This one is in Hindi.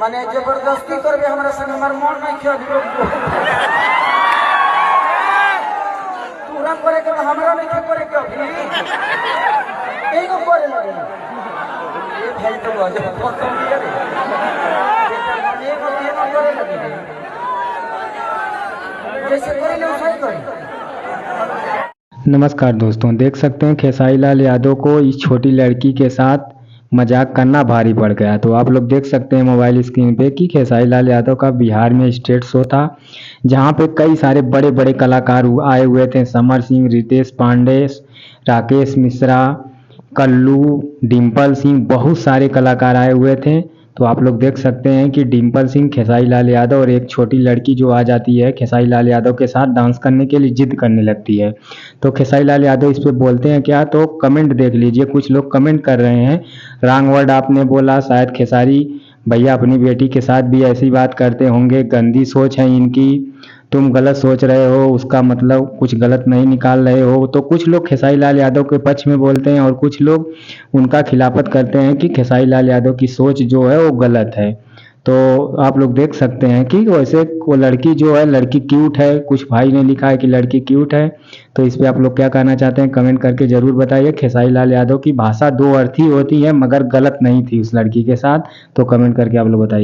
माने जबरदस्ती करबे हमरा संग हमर मन नहीं खेल पूरा करे के हमरा नहीं खे करे के अभी एगो करे लगे ये भाई तो बाजे खत्म किया रे एगो करे लगे जैसे करे ले उठाई करे। नमस्कार दोस्तों, देख सकते हैं खेसारी लाल यादव को इस छोटी लड़की के साथ मजाक करना भारी पड़ गया। तो आप लोग देख सकते हैं मोबाइल स्क्रीन पे कि खेसारी लाल यादव का बिहार में स्टेज शो था, जहां पे कई सारे बड़े बड़े कलाकार आए हुए थे। समर सिंह, रितेश पांडे, राकेश मिश्रा, कल्लू, डिम्पल सिंह, बहुत सारे कलाकार आए हुए थे। तो आप लोग देख सकते हैं कि डिम्पल सिंह, खेसारी लाल यादव और एक छोटी लड़की जो आ जाती है खेसारी लाल यादव के साथ डांस करने के लिए जिद करने लगती है। तो खेसारी लाल यादव इस पे बोलते हैं क्या, तो कमेंट देख लीजिए। कुछ लोग कमेंट कर रहे हैं, रॉन्ग वर्ड आपने बोला, शायद खेसारी भैया अपनी बेटी के साथ भी ऐसी बात करते होंगे, गंदी सोच है इनकी, तुम गलत सोच रहे हो, उसका मतलब कुछ गलत नहीं निकाल रहे हो। तो कुछ लोग खेसारी लाल यादव के पक्ष में बोलते हैं और कुछ लोग उनका खिलाफत करते हैं कि खेसारी लाल यादव की सोच जो है वो गलत है। तो आप लोग देख सकते हैं कि वैसे वो लड़की जो है, लड़की क्यूट है, कुछ भाई ने लिखा है कि लड़की क्यूट है। तो इस पे आप लोग क्या कहना चाहते हैं कमेंट करके जरूर बताइए। खेसारी लाल यादव की भाषा दो अर्थी होती है, मगर गलत नहीं थी उस लड़की के साथ। तो कमेंट करके आप लोग बताइए।